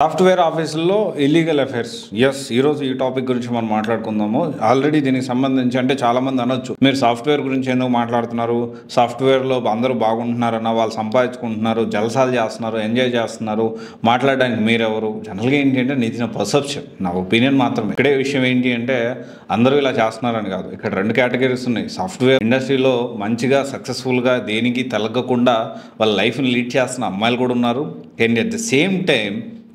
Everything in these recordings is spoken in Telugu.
సాఫ్ట్వేర్ ఆఫీసుల్లో ఇల్లీగల్ అఫైర్స్. ఎస్, ఈరోజు ఈ టాపిక్ గురించి మనం మాట్లాడుకుందాము. ఆల్రెడీ దీనికి సంబంధించి అంటే చాలామంది అనొచ్చు, మీరు సాఫ్ట్వేర్ గురించి ఎందుకు మాట్లాడుతున్నారు, సాఫ్ట్వేర్లో అందరూ బాగుంటున్నారన్న, వాళ్ళు సంపాదించుకుంటున్నారు, జలసాలు చేస్తున్నారు, ఎంజాయ్ చేస్తున్నారు, మాట్లాడడానికి మీరెవరు? జనరల్గా ఏంటి అంటే నీది నా పర్సెప్షన్, నా ఒపీనియన్ మాత్రమే. ఇక్కడే విషయం ఏంటి అంటే అందరూ ఇలా చేస్తున్నారని కాదు. ఇక్కడ రెండు కేటగిరీస్ ఉన్నాయి. సాఫ్ట్వేర్ ఇండస్ట్రీలో మంచిగా సక్సెస్ఫుల్గా దేనికి తలగకుండా వాళ్ళ లైఫ్ని లీడ్ చేస్తున్న అమ్మాయిలు కూడా ఉన్నారు. And at the same time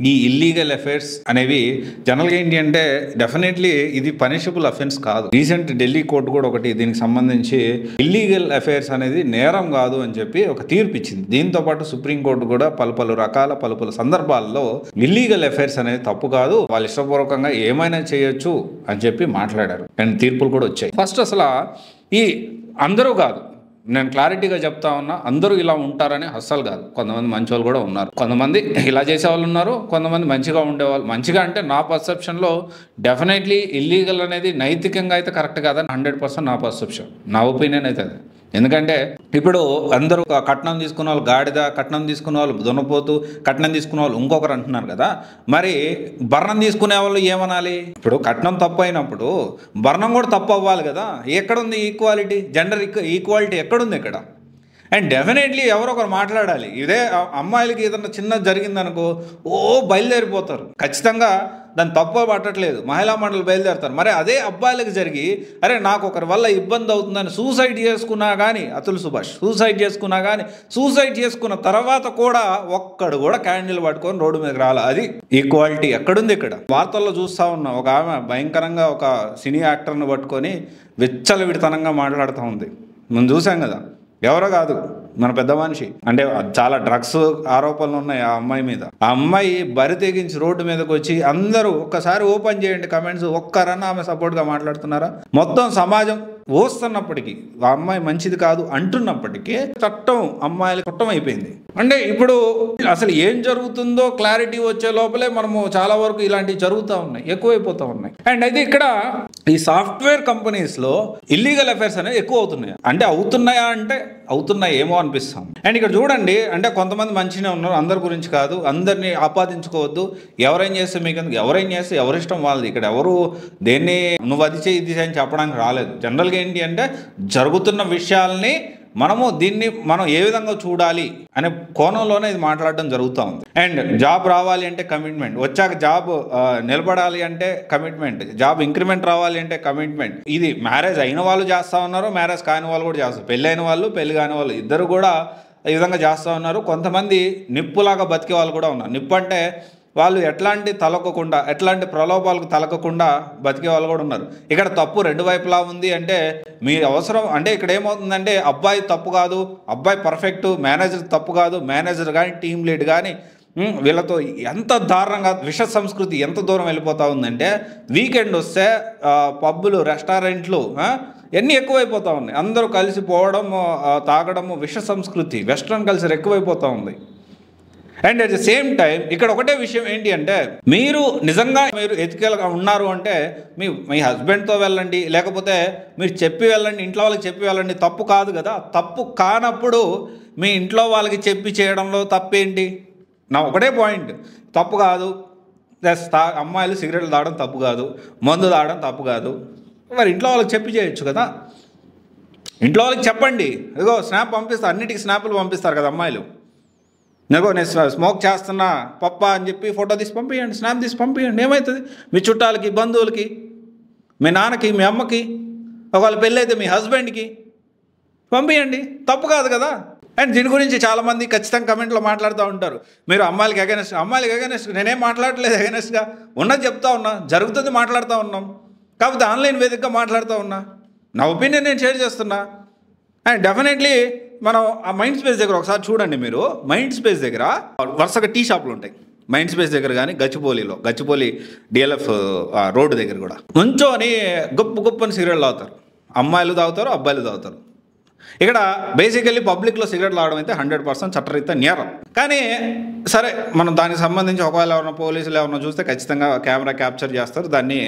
ఈ ఇల్లీగల్ అఫైర్స్ అనేవి జనరల్గా ఏంటి అంటే డెఫినెట్లీ ఇది పనిషబుల్ అఫెన్స్ కాదు. రీసెంట్ ఢిల్లీ కోర్టు కూడా ఒకటి దీనికి సంబంధించి ఇల్లీగల్ అఫైర్స్ అనేది నేరం కాదు అని చెప్పి ఒక తీర్పు ఇచ్చింది. దీంతో పాటు సుప్రీంకోర్టు కూడా పలు రకాల సందర్భాల్లో ఇల్లీగల్ అఫైర్స్ అనేది తప్పు కాదు, వాళ్ళు ఇష్టపూర్వకంగా ఏమైనా చేయొచ్చు అని చెప్పి మాట్లాడారు. అండ్ తీర్పులు కూడా వచ్చాయి. ఫస్ట్ అసలు ఈ అందరూ కాదు, నేను క్లారిటీగా చెప్తా ఉన్నా, అందరూ ఇలా ఉంటారని అస్సలు కాదు. కొంతమంది మంచి వాళ్ళు కూడా ఉన్నారు, కొంతమంది ఇలా చేసేవాళ్ళు ఉన్నారు, కొంతమంది మంచిగా ఉండేవాళ్ళు. మంచిగా అంటే నా పర్సెప్షన్లో డెఫినెట్లీ ఇల్లీగల్ అనేది నైతికంగా అయితే కరెక్ట్ కాదని 100% నా పర్సెప్షన్, నా ఒపీనియన్ అయితే అది. ఎందుకంటే ఇప్పుడు అందరూ కట్నం తీసుకున్న వాళ్ళు గాడిద, కట్నం తీసుకున్న వాళ్ళు దున్నపోతు, కట్నం తీసుకున్న వాళ్ళు ఇంకొకరు అంటున్నారు కదా. మరి భరణం తీసుకునే వాళ్ళు ఏమనాలి? ఇప్పుడు కట్నం తప్పు అయినప్పుడు భరణం కూడా తప్పు అవ్వాలి కదా. ఎక్కడుంది ఈక్వాలిటీ, జెండర్ ఈక్వాలిటీ ఎక్కడుంది ఇక్కడ? అండ్ డెఫినెట్లీ ఎవరో ఒకరు మాట్లాడాలి. ఇదే అమ్మాయిలకి ఏదన్నా చిన్నది జరిగిందనుకో బయలుదేరిపోతారు. ఖచ్చితంగా దాన్ని తప్పు పట్టట్లేదు, మహిళా మండలి బయలుదేరుతారు. మరి అదే అబ్బాయిలకు జరిగి అరే నాకు ఒకరి వల్ల ఇబ్బంది అవుతుందని సూసైడ్ చేసుకున్నా కానీ, అతుల్ సుభాష్ సూసైడ్ చేసుకున్నా కానీ, సూసైడ్ చేసుకున్న తర్వాత కూడా ఒక్కడు కూడా క్యాండిల్ పట్టుకొని రోడ్డు మీదకి రాలి. అది ఈక్వాలిటీ ఎక్కడుంది ఇక్కడ? వార్తల్లో చూస్తూ ఉన్నాం, ఒక ఆమె భయంకరంగా ఒక సినీ యాక్టర్ని పట్టుకొని విచ్చలవిడితనంగా మాట్లాడుతూ ఉంది. మనం చూసాం కదా. ఎవరో కాదు, మన పెద్ద మనిషి. అంటే చాలా డ్రగ్స్ ఆరోపణలు ఉన్నాయి ఆ అమ్మాయి మీద. ఆ అమ్మాయి బరి తెగించి రోడ్డు మీదకి వచ్చి అందరూ ఒక్కసారి ఓపెన్ చేయండి కమెంట్స్, ఒక్కరన్నా ఆమె సపోర్ట్గా మాట్లాడుతున్నారా? మొత్తం సమాజం ఓస్తున్నప్పటికీ, ఆ అమ్మాయి మంచిది కాదు అంటున్నప్పటికీ చట్టం అమ్మాయిల చట్టం అయిపోయింది. అంటే ఇప్పుడు అసలు ఏం జరుగుతుందో క్లారిటీ వచ్చే లోపలే మనము చాలా వరకు ఇలాంటివి జరుగుతూ ఉన్నాయి, ఎక్కువైపోతూ ఉన్నాయి. అండ్ అయితే ఇక్కడ ఈ సాఫ్ట్వేర్ కంపెనీస్లో ఇల్లీగల్ అఫైర్స్ అనేవి ఎక్కువ అవుతున్నాయి. అంటే అవుతున్నాయా అంటే అవుతున్నాయి ఏమో అనిపిస్తాం. అండ్ ఇక్కడ చూడండి, అంటే కొంతమంది మంచిగానే ఉన్నారు, అందరి గురించి కాదు, అందరినీ ఆపాదించుకోవద్దు. ఎవరేం చేస్తే మీకు ఎవరేం చేస్తే ఎవరిష్టం వాళ్ళది. ఇక్కడ ఎవరు దేన్ని నువ్వు అది చేయి ఇది అని చెప్పడానికి రాలేదు. జనరల్గా ఏంటి అంటే జరుగుతున్న విషయాల్ని దీన్ని మనం ఏ విధంగా చూడాలి అనే కోణంలోనే ఇది మాట్లాడడం జరుగుతూ ఉంది. అండ్ జాబ్ రావాలి అంటే కమిట్మెంట్, వచ్చాక జాబ్ నిలబడాలి అంటే కమిట్మెంట్, జాబ్ ఇంక్రిమెంట్ రావాలి అంటే కమిట్మెంట్. ఇది మ్యారేజ్ అయిన వాళ్ళు చేస్తూ ఉన్నారు, మ్యారేజ్ కాని వాళ్ళు కూడా చేస్తారు, పెళ్ళి అయిన వాళ్ళు పెళ్ళి కాని వాళ్ళు ఇద్దరు కూడా ఈ విధంగా చేస్తూ ఉన్నారు. కొంతమంది నిప్పులాగా బతికే వాళ్ళు కూడా ఉన్నారు. నిప్పు అంటే వాళ్ళు ఎట్లాంటి తలకకుండా, ఎట్లాంటి ప్రలోభాలకు తలకకుండా బతికే వాళ్ళు కూడా ఉన్నారు. ఇక్కడ తప్పు రెండు వైపులా ఉంది అంటే మీ అవసరం. అంటే ఇక్కడ ఏమవుతుందంటే అబ్బాయి తప్పు కాదు, అబ్బాయి పర్ఫెక్ట్, మేనేజర్ తప్పు కాదు, మేనేజర్ కానీ టీమ్ లీడ్ కానీ వీళ్ళతో ఎంత దారుణంగా విష సంస్కృతి ఎంత దూరం వెళ్ళిపోతూ ఉందంటే వీకెండ్ వస్తే పబ్బులు, రెస్టారెంట్లు ఎన్ని ఎక్కువైపోతూ ఉన్నాయి. అందరూ కలిసి పోవడం, తాగడము, విష సంస్కృతి, వెస్ట్రన్ కల్చర్ ఎక్కువైపోతూ ఉంది. And at the same time ఇక్కడ ఒకటే విషయం ఏంటి అంటే మీరు నిజంగా మీరు ఎథికల్గా ఉన్నారు అంటే మీ హస్బెండ్తో వెళ్ళండి, లేకపోతే మీరు చెప్పి వెళ్ళండి, ఇంట్లో వాళ్ళకి చెప్పి వెళ్ళండి, తప్పు కాదు కదా. తప్పు కానప్పుడు మీ ఇంట్లో వాళ్ళకి చెప్పి చేయడంలో తప్పేంటి? నా ఒకటే పాయింట్, తప్పు కాదు. అమ్మాయిలు సిగరెట్లు తాగడం తప్పు కాదు, మందు తాగడం తప్పు కాదు. మరి ఇంట్లో వాళ్ళకి చెప్పి చేయొచ్చు కదా. ఇంట్లో వాళ్ళకి చెప్పండి, ఇదిగో స్నాప్ పంపిస్తారు, అన్నిటికీ స్నాప్లు పంపిస్తారు కదా అమ్మాయిలు. నేను స్మోక్ చేస్తున్నా పప్ప అని చెప్పి ఫోటో తీసి పంపించండి, స్నాప్ తీసి పంపించండి. ఏమవుతుంది? మీ చుట్టాలకి, బంధువులకి, మీ నాన్నకి, మీ అమ్మకి, ఒకవేళ పెళ్ళి అయితే మీ హస్బెండ్కి పంపించండి, తప్పు కాదు కదా. అండ్ దీని గురించి చాలామంది ఖచ్చితంగా కమెంట్లో మాట్లాడుతూ ఉంటారు, మీరు అమ్మాయిలకి అగైనెస్ట్. నేనేం మాట్లాడలేదు అగైనెస్ట్గా, ఉన్నది చెప్తా ఉన్నా, జరుగుతుంది మాట్లాడుతూ ఉన్నాం. కాకపోతే ఆన్లైన్ వేదికగా మాట్లాడుతూ ఉన్నా, నా ఒపీనియన్ నేను షేర్ చేస్తున్నా. అండ్ డెఫినెట్లీ మనం ఆ మైండ్ స్పేస్ దగ్గర ఒకసారి చూడండి. మీరు మైండ్ స్పేస్ దగ్గర వరుసగా టీ షాపులు ఉంటాయి. మైండ్ స్పేస్ దగ్గర కానీ గచ్చిపోలి డిఎల్ఎఫ్ రోడ్డు దగ్గర కూడా నుంచోని గొప్పని సిగరెట్లు తాగుతారు. అమ్మాయిలు తాగుతారు, అబ్బాయిలు తాగుతారు. ఇక్కడ బేసికల్లీ పబ్లిక్లో సిగరెట్లు తాగడం అయితే 100% చట్టరీత్యా నేరం. కానీ సరే, మనం దానికి సంబంధించి ఒకవేళ ఎవరైనా పోలీసులు ఎవరైనా చూస్తే ఖచ్చితంగా కెమెరా క్యాప్చర్ చేస్తారు, దాన్ని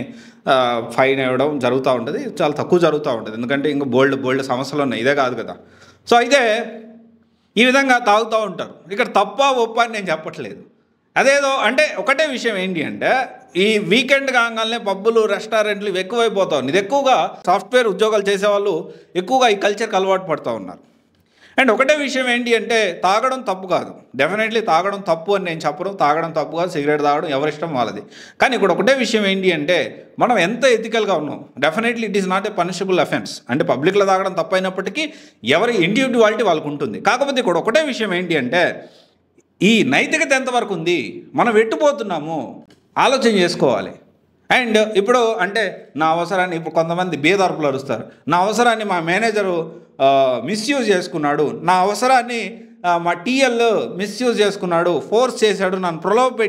ఫైన్ ఇవ్వడం జరుగుతూ ఉంటుంది. చాలా తక్కువ జరుగుతూ ఉంటుంది, ఎందుకంటే ఇంకా బోల్డ్ సమస్యలు ఉన్నాయి, ఇదే కాదు కదా. సో అయితే ఈ విధంగా తాగుతూ ఉంటారు. ఇక్కడ తప్ప ఒప్ప అని నేను చెప్పట్లేదు. అదేదో అంటే ఒకటే విషయం ఏంటి అంటే ఈ వీకెండ్ కాగానే పబ్బులు రెస్టారెంట్లు ఇవి ఎక్కువైపోతా ఉన్నాయి. ఇది ఎక్కువగా సాఫ్ట్వేర్ ఉద్యోగాలు చేసేవాళ్ళు ఎక్కువగా ఈ కల్చర్కి అలవాటు పడుతూ ఉన్నారు. అండ్ ఒకటే విషయం ఏంటి అంటే తాగడం తప్పు కాదు, డెఫినెట్లీ తాగడం తప్పు అని నేను చెప్పను. తాగడం తప్పు కాదు, సిగరెట్ తాగడం ఎవరిష్టం వాళ్ళది. కానీ ఇక్కడ ఒకటే విషయం ఏంటి అంటే మనం ఎంత ఎథికల్గా ఉన్నాం. Definitely it is not a punishable offence. అంటే పబ్లిక్లో తాగడం తప్పు అయినప్పటికీ ఎవరి ఇండివిజువాలిటీ వాళ్ళకు ఉంటుంది. కాకపోతే ఇక్కడ ఒకటే విషయం ఏంటి అంటే ఈ నైతికత ఎంతవరకు ఉంది, మనం ఎట్టుపోతున్నాము ఆలోచన చేసుకోవాలి. అండ్ ఇప్పుడు అంటే నా అవసరాన్ని ఇప్పుడు కొంతమంది బేదార్పులు అరుస్తారు, నా అవసరాన్ని మా మేనేజరు మిస్యూజ్ చేసుకున్నాడు, నా అవసరాన్ని మా టీఎల్ మిస్యూజ్ చేసుకున్నాడు, ఫోర్స్ చేశాడు, నన్ను ప్రలోభ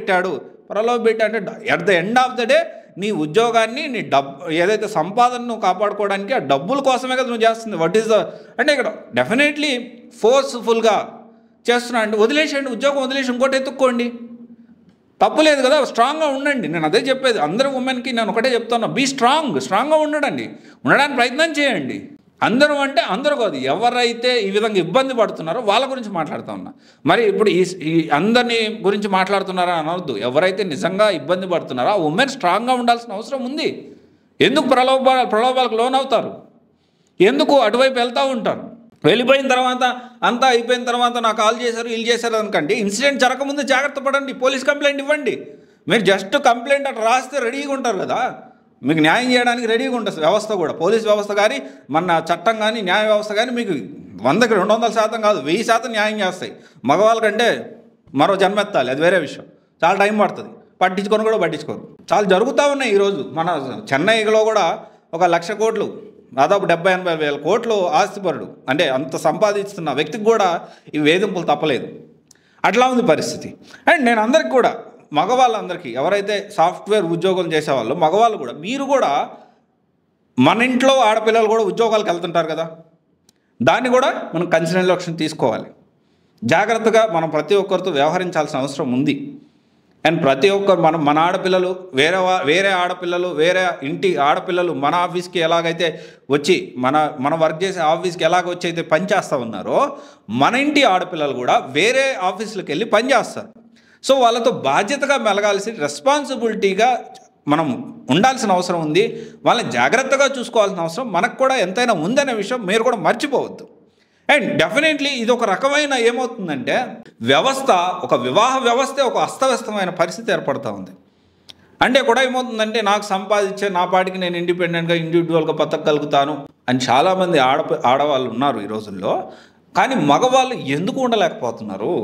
అంటే at the end of the day నీ ఉద్యోగాన్ని నీ ఏదైతే సంపాదనను కాపాడుకోవడానికి ఆ డబ్బుల కోసమే కదా నువ్వు చేస్తుంది. వాట్ ఈస్ ద అంటే ఇక్కడ డెఫినెట్లీ ఫోర్స్ఫుల్గా చేస్తున్నా అంటే వదిలేసేయండి, ఉద్యోగం వదిలేసి ఇంకోటి ఎత్తుక్కోండి, తప్పులేదు కదా. స్ట్రాంగ్గా ఉండండి. నేను అదే చెప్పేది అందరూ ఉమెన్కి నేను ఒకటే చెప్తాను, బీ స్ట్రాంగ్గా ఉండడానికి ప్రయత్నం చేయండి. అందరూ అంటే అందరూ కాదు, ఎవరైతే ఈ విధంగా ఇబ్బంది పడుతున్నారో వాళ్ళ గురించి మాట్లాడుతూ ఉన్నా. మరి ఇప్పుడు ఈ అందరినీ గురించి మాట్లాడుతున్నారా అనవద్దు. ఎవరైతే నిజంగా ఇబ్బంది పడుతున్నారో ఆ ఉమెన్ స్ట్రాంగ్గా ఉండాల్సిన అవసరం ఉంది. ఎందుకు ప్రలోభాలకు లోనవుతారు, ఎందుకు అటువైపు వెళ్తూ ఉంటారు. వెళ్ళిపోయిన తర్వాత అంతా అయిపోయిన తర్వాత నాకు కాల్ చేశారు వీళ్ళు చేశారు అనుకండి, ఇన్సిడెంట్ జరగకముందు జాగ్రత్త పడండి, పోలీస్ కంప్లైంట్ ఇవ్వండి. మీరు జస్ట్ కంప్లైంట్ అట్లా రాస్తే రెడీగా ఉంటారు కదా, మీకు న్యాయం చేయడానికి రెడీగా ఉంటుంది వ్యవస్థ కూడా. పోలీస్ వ్యవస్థ కానీ మన చట్టం కానీ న్యాయ వ్యవస్థ కానీ మీకు 100కి 200% కాదు 1000% న్యాయం చేస్తాయి. మగవాళ్ళకంటే మరో జన్మెత్తాలి, అది వేరే విషయం, చాలా టైం పడుతుంది. పట్టించుకోరు. చాలా జరుగుతూ ఉన్నాయి. ఈరోజు మన చెన్నైలో కూడా 1,00,000 కోట్లు దాదాపు 70-80 వేల కోట్లు ఆస్తిపరుడు అంటే అంత సంపాదిస్తున్న వ్యక్తికి కూడా ఈ వేధింపులు తప్పలేదు. అట్లా ఉంది పరిస్థితి. అండ్ నేను అందరికి కూడా మగవాళ్ళందరికీ ఎవరైతే సాఫ్ట్వేర్ ఉద్యోగం చేసేవాళ్ళు మగవాళ్ళు కూడా మీరు కూడా మన ఇంట్లో ఆడపిల్లలు కూడా ఉద్యోగాలకు వెళ్తుంటారు కదా, దాన్ని కూడా మనం కన్సిడరేషన్ తీసుకోవాలి. జాగ్రత్తగా మనం ప్రతి ఒక్కరితో వ్యవహరించాల్సిన అవసరం ఉంది. అండ్ ప్రతి ఒక్కరు మన ఆడపిల్లలు వేరే ఆడపిల్లలు వేరే ఇంటి ఆడపిల్లలు మన ఆఫీస్కి ఎలాగైతే వచ్చి మన వర్క్ చేసే ఆఫీస్కి ఎలాగ వచ్చి అయితే పనిచేస్తూ ఉన్నారో మన ఇంటి ఆడపిల్లలు కూడా వేరే ఆఫీసులకు వెళ్ళి పనిచేస్తారు. సో వాళ్ళతో బాధ్యతగా మెలగాల్సి రెస్పాన్సిబిలిటీగా మనం ఉండాల్సిన అవసరం ఉంది. వాళ్ళని జాగ్రత్తగా చూసుకోవాల్సిన అవసరం మనకు కూడా ఎంతైనా ఉందనే విషయం మీరు కూడా మర్చిపోవద్దు. అండ్ డెఫినెట్లీ ఇది ఒక రకమైన ఏమవుతుందంటే ఒక వివాహ వ్యవస్థ ఒక అస్తవ్యస్తమైన పరిస్థితి ఏర్పడుతూ ఉంది. అంటే కూడా ఏమవుతుందంటే నాకు సంపాదించే నా పాటికి నేను ఇండివిజువల్గా బతకగలుగుతాను అని చాలామంది ఆడవాళ్ళు ఉన్నారు ఈ రోజుల్లో. కానీ మగవాళ్ళు ఎందుకు ఉండలేకపోతున్నారు?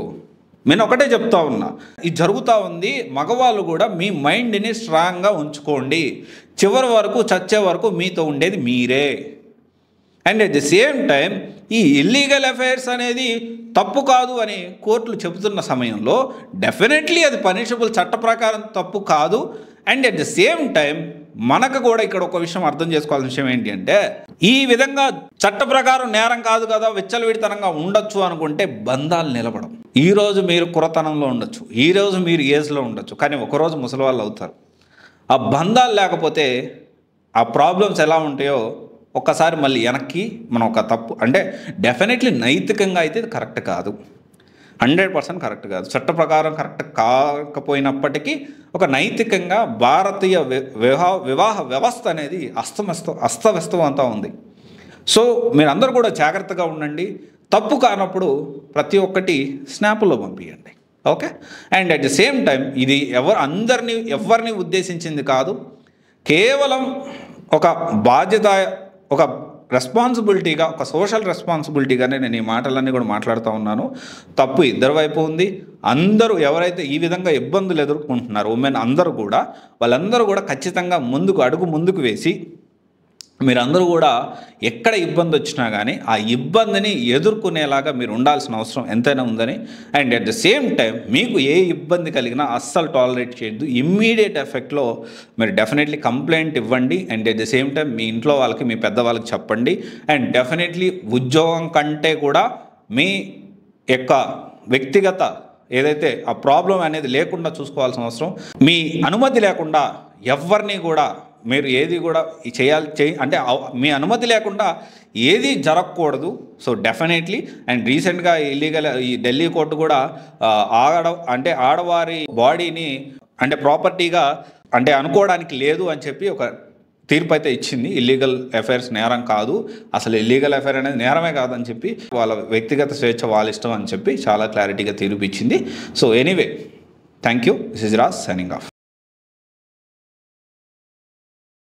నేను ఒకటే చెప్తా ఉన్నా, ఇది జరుగుతూ ఉంది. మగవాళ్ళు కూడా మీ మైండ్ని స్ట్రాంగ్గా ఉంచుకోండి. చివరి వరకు చచ్చే వరకు మీతో ఉండేది మీరే. And at the same time ఈ ఇల్లీగల్ అఫైర్స్ అనేది తప్పు కాదు అని కోర్టులు చెబుతున్న సమయంలో డెఫినెట్లీ అది పనిషబుల్, చట్ట ప్రకారం తప్పు కాదు. And at the same time మనకు కూడా ఇక్కడ ఒక విషయం అర్థం చేసుకోవాల్సిన విషయం ఏంటి అంటే ఈ విధంగా చట్ట ప్రకారం నేరం కాదు కదా, విచ్చలవిడితనంగా ఉండొచ్చు అనుకుంటే బంధాలు నిలబడం. ఈరోజు మీరు కురతనంలో ఉండొచ్చు, ఈరోజు మీరు ఏజ్లో ఉండొచ్చు, కానీ ఒకరోజు ముసలి వాళ్ళు అవుతారు. ఆ బంధాలు లేకపోతే ఆ ప్రాబ్లమ్స్ ఎలా ఉంటాయో ఒక్కసారి మళ్ళీ వెనక్కి మనం ఒక తప్పు అంటే డెఫినెట్లీ నైతికంగా అయితే ఇది కరెక్ట్ కాదు, 100% కరెక్ట్ కాదు. చట్ట ప్రకారం కరెక్ట్ కాకపోయినప్పటికీ ఒక నైతికంగా భారతీయ వివాహ వ్యవస్థ అనేది అస్తవ్యస్తంగా ఉంది. సో మీరందరూ కూడా జాగ్రత్తగా ఉండండి. తప్పు కానప్పుడు ప్రతి ఒక్కటి స్నాప్లో పంపించండి, okay. And at the same time ఇది ఎవరిని ఉద్దేశించింది కాదు, కేవలం ఒక బాధ్యత, ఒక రెస్పాన్సిబిలిటీగా, ఒక సోషల్ రెస్పాన్సిబిలిటీగానే నేను ఈ మాటలన్నీ కూడా మాట్లాడుతూ ఉన్నాను. తప్పు ఇద్దరి వైపు ఉంది. అందరూ ఎవరైతే ఈ విధంగా ఇబ్బందులు ఎదుర్కొంటున్నారో ఉమెన్ అందరూ కూడా వాళ్ళందరూ కూడా ఖచ్చితంగా అడుగు ముందుకు వేసి మీరందరూ కూడా ఎక్కడ ఇబ్బంది వచ్చినా కానీ ఆ ఇబ్బందిని ఎదుర్కొనేలాగా మీరు ఉండాల్సిన అవసరం ఎంతైనా ఉందని. And at the same time మీకు ఏ ఇబ్బంది కలిగినా అస్సలు టాలరేట్ చేయొద్దు. ఇమ్మీడియట్ ఎఫెక్ట్లో మీరు డెఫినెట్లీ కంప్లైంట్ ఇవ్వండి. And at the same time మీ ఇంట్లో వాళ్ళకి, మీ పెద్దవాళ్ళకి చెప్పండి. అండ్ డెఫినెట్లీ ఉద్యోగం కంటే కూడా మీ యొక్క వ్యక్తిగత ఏదైతే ఆ ప్రాబ్లం అనేది లేకుండా చూసుకోవాల్సిన అవసరం. మీ అనుమతి లేకుండా ఎవరిని కూడా మీరు ఏది కూడా అంటే మీ అనుమతి లేకుండా ఏది జరగకూడదు. So definitely. అండ్ రీసెంట్గా ఈ ఢిల్లీ కోర్టు కూడా ఆడవారి బాడీని అంటే ప్రాపర్టీగా అంటే అనుకోవడానికి లేదు అని చెప్పి ఒక తీర్పు అయితే ఇచ్చింది. ఇల్లీగల్ అఫైర్స్ నేరం కాదు, అసలు ఇల్లీగల్ అఫైర్ అనేది నేరమే కాదని చెప్పి వాళ్ళ వ్యక్తిగత స్వేచ్ఛ వాళ్ళ ఇష్టం అని చెప్పి చాలా క్లారిటీగా తీర్పు ఇచ్చింది. So anyway, thank you. This is Raj signing off.